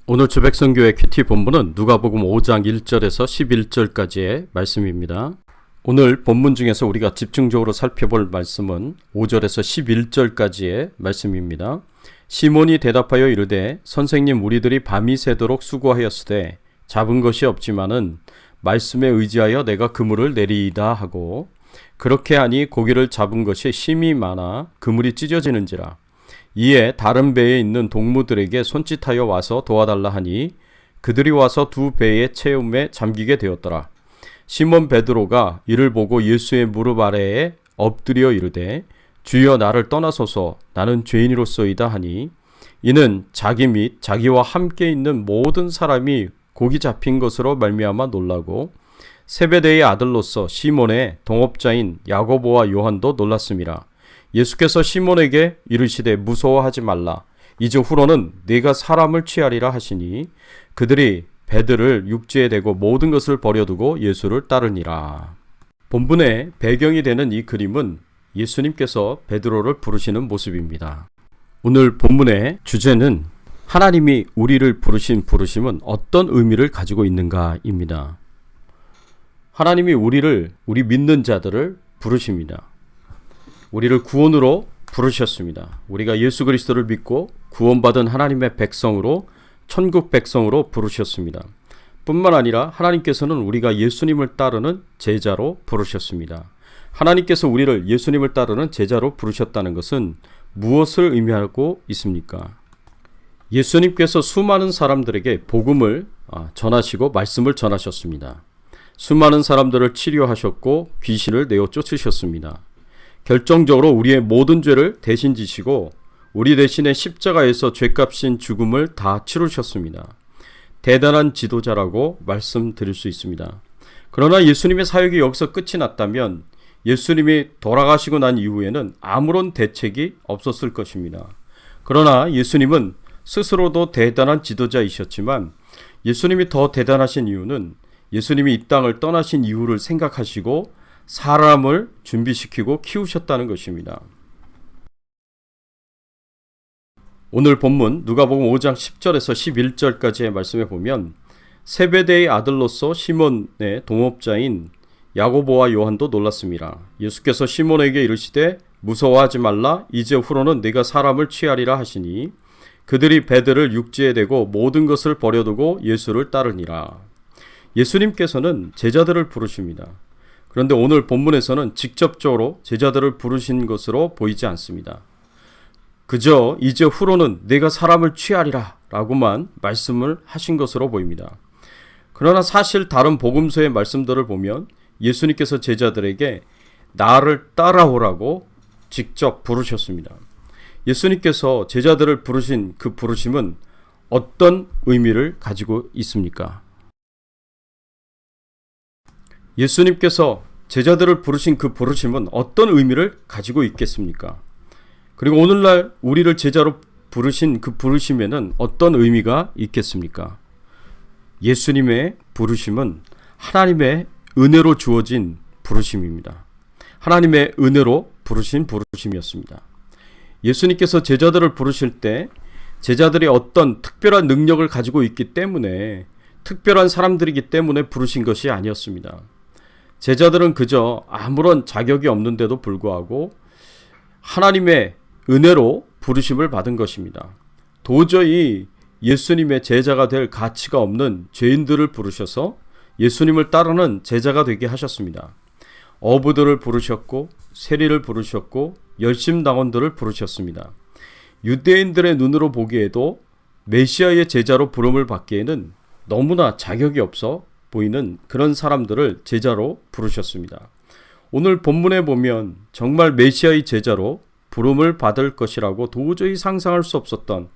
오늘 주백성교회 큐티 본문은 누가복음 5장 1절에서 11절까지의 말씀입니다. 오늘 본문 중에서 우리가 집중적으로 살펴볼 말씀은 5절에서 11절까지의 말씀입니다. 시몬이 대답하여 이르되 선생님 우리들이 밤이 새도록 수고하였으되 잡은 것이 없지만은 말씀에 의지하여 내가 그물을 내리이다 하고 그렇게 하니 고기를 잡은 것이 심히 많아 그물이 찢어지는지라. 이에 다른 배에 있는 동무들에게 손짓하여 와서 도와달라 하니 그들이 와서 두 배의 채움에 잠기게 되었더라. 시몬 베드로가 이를 보고 예수의 무릎 아래에 엎드려 이르되 주여 나를 떠나소서 나는 죄인이로소이다 하니 이는 자기 및 자기와 함께 있는 모든 사람이 고기 잡힌 것으로 말미암아 놀라고 세베대의 아들로서 시몬의 동업자인 야고보와 요한도 놀랐음이라. 예수께서 시몬에게 이르시되 무서워하지 말라. 이제 후로는 네가 사람을 취하리라 하시니 그들이 배들을 육지에 대고 모든 것을 버려두고 예수를 따르니라. 본문의 배경이 되는 이 그림은 예수님께서 베드로를 부르시는 모습입니다. 오늘 본문의 주제는 하나님이 우리를 부르신 부르심은 어떤 의미를 가지고 있는가입니다. 하나님이 우리 믿는 자들을 부르십니다. 우리를 구원으로 부르셨습니다. 우리가 예수 그리스도를 믿고 구원받은 하나님의 백성으로 천국 백성으로 부르셨습니다. 뿐만 아니라 하나님께서는 우리가 예수님을 따르는 제자로 부르셨습니다. 하나님께서 우리를 예수님을 따르는 제자로 부르셨다는 것은 무엇을 의미하고 있습니까? 예수님께서 수많은 사람들에게 복음을 전하시고 말씀을 전하셨습니다. 수많은 사람들을 치료하셨고 귀신을 내어 쫓으셨습니다. 결정적으로 우리의 모든 죄를 대신 지시고 우리 대신에 십자가에서 죄값인 죽음을 다 치르셨습니다. 대단한 지도자라고 말씀드릴 수 있습니다. 그러나 예수님의 사역이 여기서 끝이 났다면 예수님이 돌아가시고 난 이후에는 아무런 대책이 없었을 것입니다. 그러나 예수님은 스스로도 대단한 지도자이셨지만 예수님이 더 대단하신 이유는 예수님이 이 땅을 떠나신 이유를 생각하시고 사람을 준비시키고 키우셨다는 것입니다. 오늘 본문 누가복음 5장 10절에서 11절까지의 말씀에 보면 세베대의 아들로서 시몬의 동업자인 야고보와 요한도 놀랐습니다. 예수께서 시몬에게 이르시되 무서워하지 말라. 이제 후로는 네가 사람을 취하리라 하시니 그들이 배들을 육지에 대고 모든 것을 버려두고 예수를 따르니라. 예수님께서는 제자들을 부르십니다. 그런데 오늘 본문에서는 직접적으로 제자들을 부르신 것으로 보이지 않습니다. 그저 이제 후로는 내가 사람을 취하리라 라고만 말씀을 하신 것으로 보입니다. 그러나 사실 다른 복음서의 말씀들을 보면 예수님께서 제자들에게 나를 따라오라고 직접 부르셨습니다. 예수님께서 제자들을 부르신 그 부르심은 어떤 의미를 가지고 있습니까? 예수님께서 제자들을 부르신 그 부르심은 어떤 의미를 가지고 있겠습니까? 그리고 오늘날 우리를 제자로 부르신 그 부르심에는 어떤 의미가 있겠습니까? 예수님의 부르심은 하나님의 은혜로 주어진 부르심입니다. 하나님의 은혜로 부르신 부르심이었습니다. 예수님께서 제자들을 부르실 때 제자들이 어떤 특별한 능력을 가지고 있기 때문에 특별한 사람들이기 때문에 부르신 것이 아니었습니다. 제자들은 그저 아무런 자격이 없는데도 불구하고 하나님의 은혜로 부르심을 받은 것입니다. 도저히 예수님의 제자가 될 가치가 없는 죄인들을 부르셔서 예수님을 따르는 제자가 되게 하셨습니다. 어부들을 부르셨고 세리를 부르셨고 열심당원들을 부르셨습니다. 유대인들의 눈으로 보기에도 메시아의 제자로 부름을 받기에는 너무나 자격이 없어 보이는 그런 사람들을 제자로 부르셨습니다. 오늘 본문에 보면 정말 메시아의 제자로 부름을 받을 것이라고 도저히 상상할 수 없었던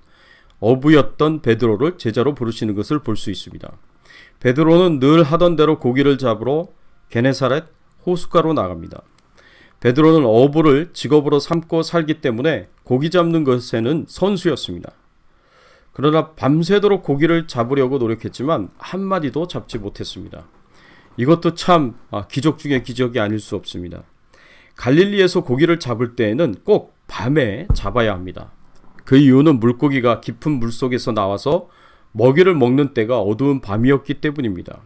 어부였던 베드로를 제자로 부르시는 것을 볼 수 있습니다. 베드로는 늘 하던 대로 고기를 잡으러 게네사렛 호숫가로 나갑니다. 베드로는 어부를 직업으로 삼고 살기 때문에 고기 잡는 것에는 선수였습니다. 그러나 밤새도록 고기를 잡으려고 노력했지만 한 마리도 잡지 못했습니다. 이것도 참 기적 중에 기적이 아닐 수 없습니다. 갈릴리에서 고기를 잡을 때에는 꼭 밤에 잡아야 합니다. 그 이유는 물고기가 깊은 물속에서 나와서 먹이를 먹는 때가 어두운 밤이었기 때문입니다.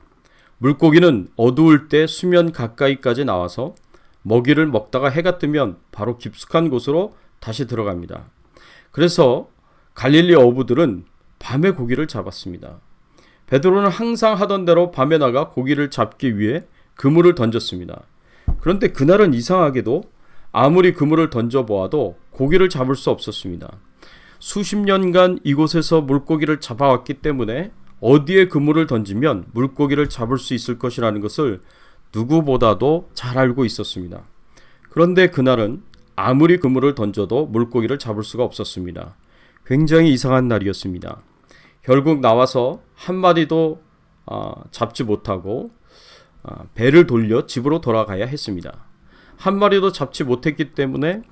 물고기는 어두울 때 수면 가까이까지 나와서 먹이를 먹다가 해가 뜨면 바로 깊숙한 곳으로 다시 들어갑니다. 그래서 갈릴리 어부들은 밤에 고기를 잡았습니다. 베드로는 항상 하던 대로 밤에 나가 고기를 잡기 위해 그물을 던졌습니다. 그런데 그날은 이상하게도 아무리 그물을 던져보아도 고기를 잡을 수 없었습니다. 수십 년간 이곳에서 물고기를 잡아왔기 때문에 어디에 그물을 던지면 물고기를 잡을 수 있을 것이라는 것을 누구보다도 잘 알고 있었습니다. 그런데 그날은 아무리 그물을 던져도 물고기를 잡을 수가 없었습니다. 굉장히 이상한 날이었습니다. 결국 나와서 한 마리도 잡지 못하고 배를 돌려 집으로 돌아가야 했습니다. 한 마리도 잡지 못했기 때문에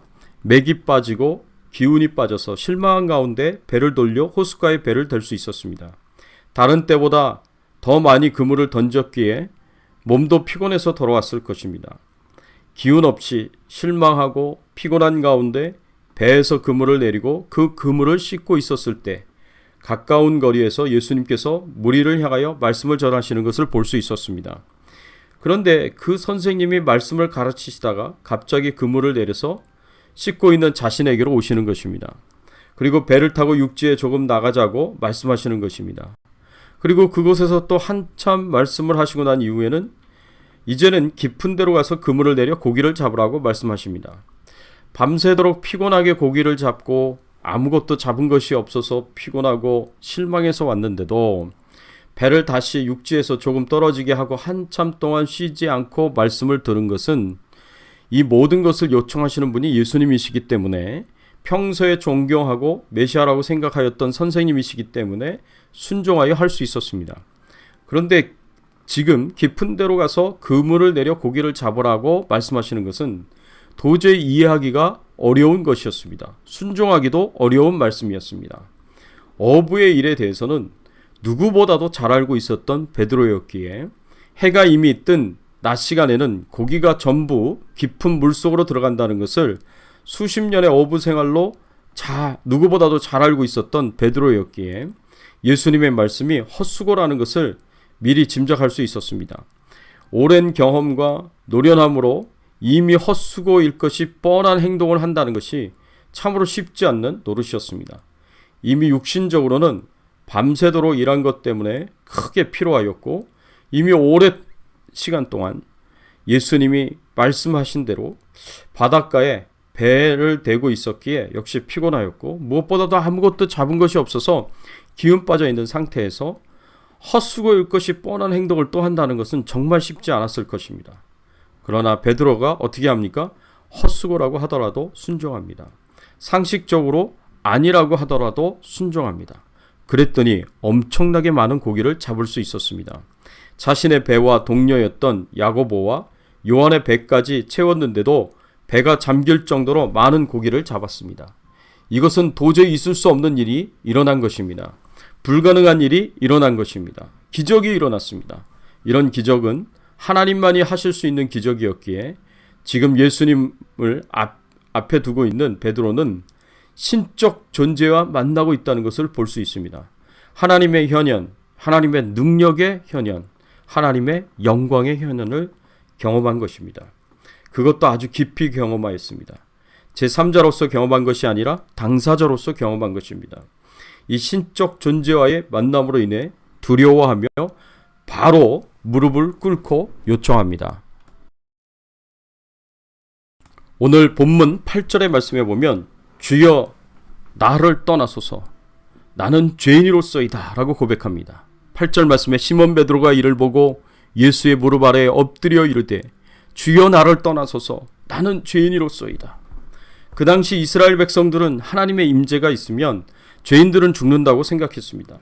맥이 빠지고 기운이 빠져서 실망한 가운데 배를 돌려 호숫가에 배를 댈 수 있었습니다. 다른 때보다 더 많이 그물을 던졌기에 몸도 피곤해서 돌아왔을 것입니다. 기운 없이 실망하고 피곤한 가운데 배에서 그물을 내리고 그 그물을 씻고 있었을 때 가까운 거리에서 예수님께서 무리를 향하여 말씀을 전하시는 것을 볼 수 있었습니다. 그런데 그 선생님이 말씀을 가르치시다가 갑자기 그물을 내려서 씻고 있는 자신에게로 오시는 것입니다. 그리고 배를 타고 육지에 조금 나가자고 말씀하시는 것입니다. 그리고 그곳에서 또 한참 말씀을 하시고 난 이후에는 이제는 깊은 데로 가서 그물을 내려 고기를 잡으라고 말씀하십니다. 밤새도록 피곤하게 고기를 잡고 아무것도 잡은 것이 없어서 피곤하고 실망해서 왔는데도 배를 다시 육지에서 조금 떨어지게 하고 한참 동안 쉬지 않고 말씀을 들은 것은 이 모든 것을 요청하시는 분이 예수님이시기 때문에 평소에 존경하고 메시아라고 생각하였던 선생님이시기 때문에 순종하여 할 수 있었습니다. 그런데 지금 깊은 데로 가서 그물을 내려 고기를 잡으라고 말씀하시는 것은 도저히 이해하기가 어려운 것이었습니다. 순종하기도 어려운 말씀이었습니다. 어부의 일에 대해서는 누구보다도 잘 알고 있었던 베드로였기에 해가 이미 뜬 낮 시간에는 고기가 전부 깊은 물속으로 들어간다는 것을 수십 년의 어부 생활로 누구보다도 잘 알고 있었던 베드로였기에 예수님의 말씀이 헛수고라는 것을 미리 짐작할 수 있었습니다. 오랜 경험과 노련함으로 이미 헛수고일 것이 뻔한 행동을 한다는 것이 참으로 쉽지 않는 노릇이었습니다. 이미 육신적으로는 밤새도록 일한 것 때문에 크게 피로하였고 이미 오랜 시간 동안 예수님이 말씀하신 대로 바닷가에 배를 대고 있었기에 역시 피곤하였고 무엇보다도 아무것도 잡은 것이 없어서 기운 빠져 있는 상태에서 헛수고일 것이 뻔한 행동을 또 한다는 것은 정말 쉽지 않았을 것입니다. 그러나 베드로가 어떻게 합니까? 헛수고라고 하더라도 순종합니다. 상식적으로 아니라고 하더라도 순종합니다. 그랬더니 엄청나게 많은 고기를 잡을 수 있었습니다. 자신의 배와 동료였던 야고보와 요한의 배까지 채웠는데도 배가 잠길 정도로 많은 고기를 잡았습니다. 이것은 도저히 있을 수 없는 일이 일어난 것입니다. 불가능한 일이 일어난 것입니다. 기적이 일어났습니다. 이런 기적은 하나님만이 하실 수 있는 기적이었기에 지금 예수님을 앞에 두고 있는 베드로는 신적 존재와 만나고 있다는 것을 볼 수 있습니다. 하나님의 현현, 하나님의 능력의 현현, 하나님의 영광의 현현을 경험한 것입니다. 그것도 아주 깊이 경험하였습니다. 제3자로서 경험한 것이 아니라 당사자로서 경험한 것입니다. 이 신적 존재와의 만남으로 인해 두려워하며 바로 무릎을 꿇고 요청합니다. 오늘 본문 8절의 말씀에 보면 주여 나를 떠나소서 나는 죄인이로소이다 라고 고백합니다. 8절 말씀에 시몬 베드로가 이를 보고 예수의 무릎 아래에 엎드려 이르되 주여 나를 떠나소서 나는 죄인이로소이다. 그 당시 이스라엘 백성들은 하나님의 임재가 있으면 죄인들은 죽는다고 생각했습니다.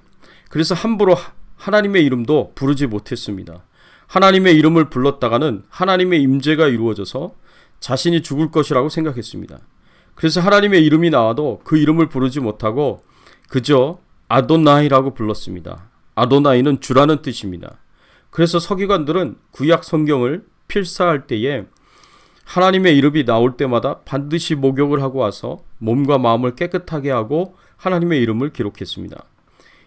그래서 함부로 하나님의 이름도 부르지 못했습니다. 하나님의 이름을 불렀다가는 하나님의 임재가 이루어져서 자신이 죽을 것이라고 생각했습니다. 그래서 하나님의 이름이 나와도 그 이름을 부르지 못하고 그저 아도나이라고 불렀습니다. 아도나이는 주라는 뜻입니다. 그래서 서기관들은 구약 성경을 필사할 때에 하나님의 이름이 나올 때마다 반드시 목욕을 하고 와서 몸과 마음을 깨끗하게 하고 하나님의 이름을 기록했습니다.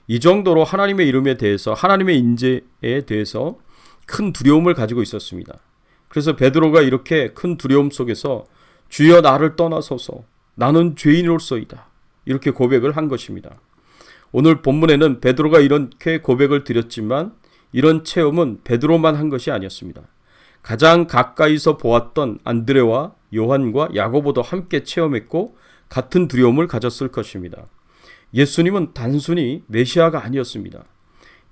이 정도로 하나님의 이름에 대해서, 하나님의 인재에 대해서 큰 두려움을 가지고 있었습니다. 그래서 베드로가 이렇게 큰 두려움 속에서 주여 나를 떠나소서 나는 죄인으로서이다 이렇게 고백을 한 것입니다. 오늘 본문에는 베드로가 이렇게 고백을 드렸지만 이런 체험은 베드로만 한 것이 아니었습니다. 가장 가까이서 보았던 안드레와 요한과 야고보도 함께 체험했고 같은 두려움을 가졌을 것입니다. 예수님은 단순히 메시아가 아니었습니다.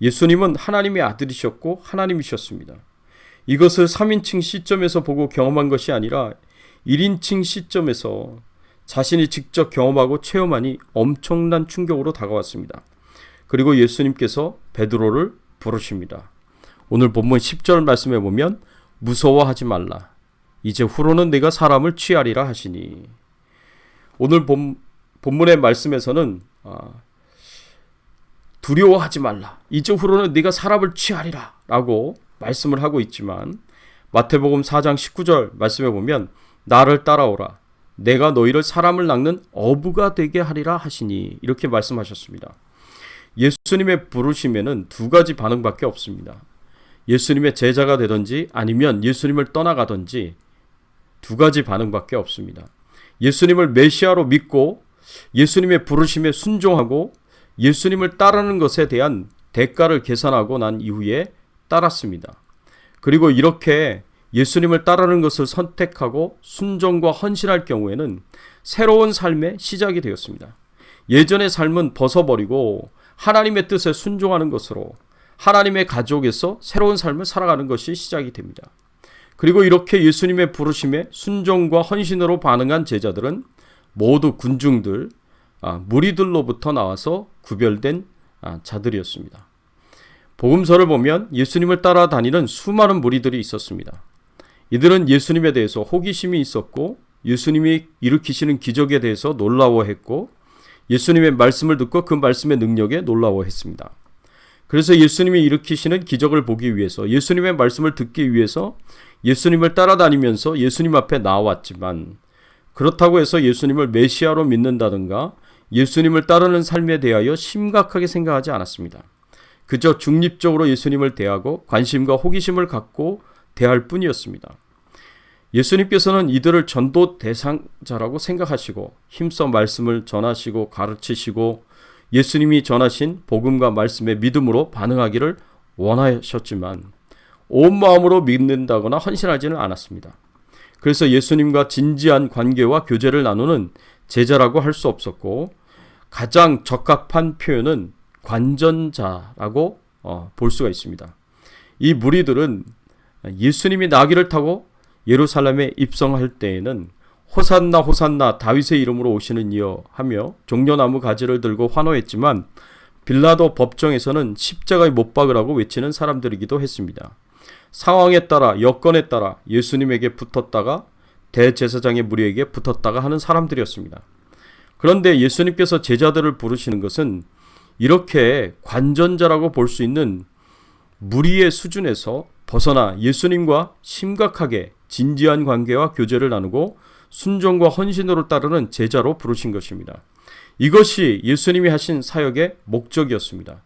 예수님은 하나님의 아들이셨고 하나님이셨습니다. 이것을 3인칭 시점에서 보고 경험한 것이 아니라 1인칭 시점에서 자신이 직접 경험하고 체험하니 엄청난 충격으로 다가왔습니다. 그리고 예수님께서 베드로를 부르십니다. 오늘 본문 10절 말씀에 보면 무서워하지 말라. 이제 후로는 네가 사람을 취하리라 하시니. 오늘 본문의 말씀에서는 두려워하지 말라. 이제 후로는 네가 사람을 취하리라 라고 말씀을 하고 있지만 마태복음 4장 19절 말씀에 보면 나를 따라오라. 내가 너희를 사람을 낚는 어부가 되게 하리라 하시니 이렇게 말씀하셨습니다. 예수님의 부르심에는 두 가지 반응밖에 없습니다. 예수님의 제자가 되든지 아니면 예수님을 떠나가든지 두 가지 반응밖에 없습니다. 예수님을 메시아로 믿고 예수님의 부르심에 순종하고 예수님을 따르는 것에 대한 대가를 계산하고 난 이후에 따랐습니다. 그리고 이렇게 예수님을 따르는 것을 선택하고 순종과 헌신할 경우에는 새로운 삶의 시작이 되었습니다. 예전의 삶은 벗어버리고 하나님의 뜻에 순종하는 것으로 하나님의 가족에서 새로운 삶을 살아가는 것이 시작이 됩니다. 그리고 이렇게 예수님의 부르심에 순종과 헌신으로 반응한 제자들은 모두 군중들, 무리들로부터 나와서 구별된 자들이었습니다. 복음서를 보면 예수님을 따라다니는 수많은 무리들이 있었습니다. 이들은 예수님에 대해서 호기심이 있었고 예수님이 일으키시는 기적에 대해서 놀라워했고 예수님의 말씀을 듣고 그 말씀의 능력에 놀라워했습니다. 그래서 예수님이 일으키시는 기적을 보기 위해서 예수님의 말씀을 듣기 위해서 예수님을 따라다니면서 예수님 앞에 나왔지만 그렇다고 해서 예수님을 메시아로 믿는다든가 예수님을 따르는 삶에 대하여 심각하게 생각하지 않았습니다. 그저 중립적으로 예수님을 대하고 관심과 호기심을 갖고 대할 뿐이었습니다. 예수님께서는 이들을 전도 대상자라고 생각하시고 힘써 말씀을 전하시고 가르치시고 예수님이 전하신 복음과 말씀에 믿음으로 반응하기를 원하셨지만 온 마음으로 믿는다거나 헌신하지는 않았습니다. 그래서 예수님과 진지한 관계와 교제를 나누는 제자라고 할 수 없었고 가장 적합한 표현은 관전자라고 볼 수가 있습니다. 이 무리들은 예수님이 나귀를 타고 예루살렘에 입성할 때에는 호산나 호산나 다윗의 이름으로 오시는 이여 하며 종려나무 가지를 들고 환호했지만 빌라도 법정에서는 십자가에 못 박으라고 외치는 사람들이기도 했습니다. 상황에 따라 여건에 따라 예수님에게 붙었다가 대제사장의 무리에게 붙었다가 하는 사람들이었습니다. 그런데 예수님께서 제자들을 부르시는 것은 이렇게 관전자라고 볼 수 있는 무리의 수준에서 벗어나 예수님과 심각하게 진지한 관계와 교제를 나누고 순종과 헌신으로 따르는 제자로 부르신 것입니다. 이것이 예수님이 하신 사역의 목적이었습니다.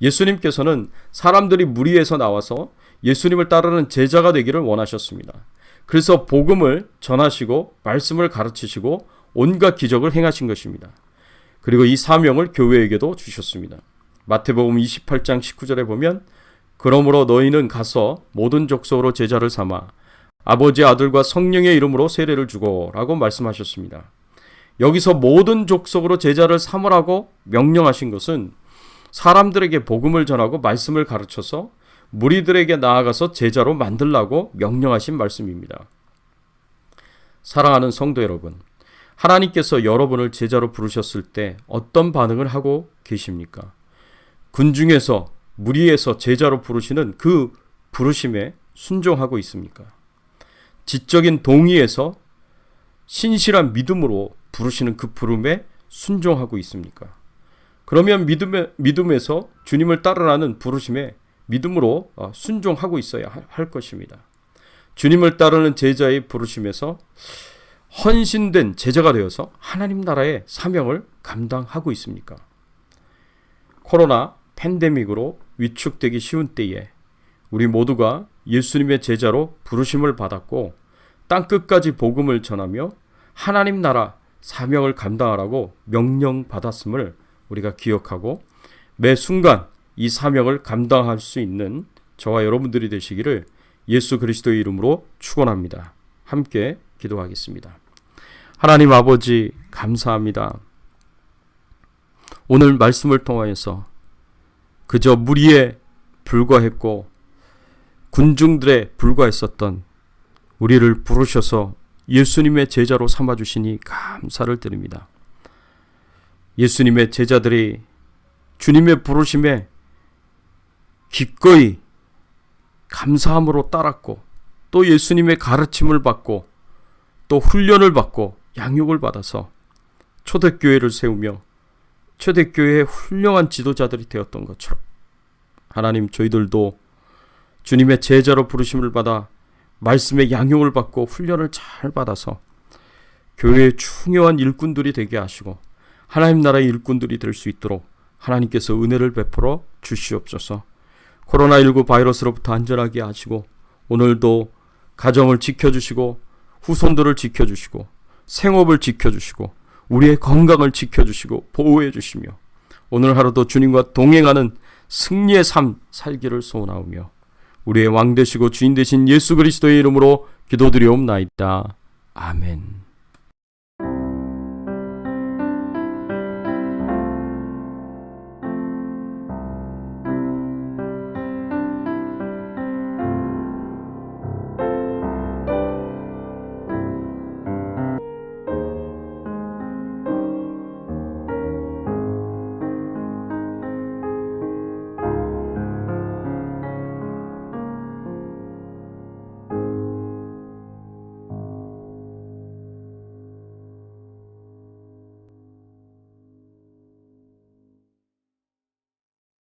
예수님께서는 사람들이 무리에서 나와서 예수님을 따르는 제자가 되기를 원하셨습니다. 그래서 복음을 전하시고 말씀을 가르치시고 온갖 기적을 행하신 것입니다. 그리고 이 사명을 교회에게도 주셨습니다. 마태복음 28장 19절에 보면 그러므로 너희는 가서 모든 족속으로 제자를 삼아 아버지 아들과 성령의 이름으로 세례를 주고 라고 말씀하셨습니다. 여기서 모든 족속으로 제자를 삼으라고 명령하신 것은 사람들에게 복음을 전하고 말씀을 가르쳐서 무리들에게 나아가서 제자로 만들라고 명령하신 말씀입니다. 사랑하는 성도 여러분, 하나님께서 여러분을 제자로 부르셨을 때 어떤 반응을 하고 계십니까? 군중에서 무리에서 제자로 부르시는 그 부르심에 순종하고 있습니까? 지적인 동의에서 신실한 믿음으로 부르시는 그 부름에 순종하고 있습니까? 그러면 믿음에서 주님을 따르라는 부르심에 믿음으로 순종하고 있어야 할 것입니다. 주님을 따르는 제자의 부르심에서 헌신된 제자가 되어서 하나님 나라의 사명을 감당하고 있습니까? 코로나 팬데믹으로 위축되기 쉬운 때에 우리 모두가 예수님의 제자로 부르심을 받았고 땅끝까지 복음을 전하며 하나님 나라 사명을 감당하라고 명령받았음을 우리가 기억하고 매 순간 이 사명을 감당할 수 있는 저와 여러분들이 되시기를 예수 그리스도의 이름으로 축원합니다. 함께 기도하겠습니다. 하나님 아버지 감사합니다. 오늘 말씀을 통하여서 그저 무리에 불과했고 군중들에 불과했었던 우리를 부르셔서 예수님의 제자로 삼아주시니 감사를 드립니다. 예수님의 제자들이 주님의 부르심에 기꺼이 감사함으로 따랐고 또 예수님의 가르침을 받고 또 훈련을 받고 양육을 받아서 초대교회를 세우며 초대교회의 훌륭한 지도자들이 되었던 것처럼 하나님 저희들도 주님의 제자로 부르심을 받아 말씀의 양육을 받고 훈련을 잘 받아서 교회의 중요한 일꾼들이 되게 하시고 하나님 나라의 일꾼들이 될 수 있도록 하나님께서 은혜를 베풀어 주시옵소서. 코로나19 바이러스로부터 안전하게 하시고 오늘도 가정을 지켜주시고 후손들을 지켜주시고 생업을 지켜주시고 우리의 건강을 지켜주시고 보호해 주시며 오늘 하루도 주님과 동행하는 승리의 삶 살기를 소원하오며 우리의 왕 되시고 주인 되신 예수 그리스도의 이름으로 기도드리옵나이다. 아멘.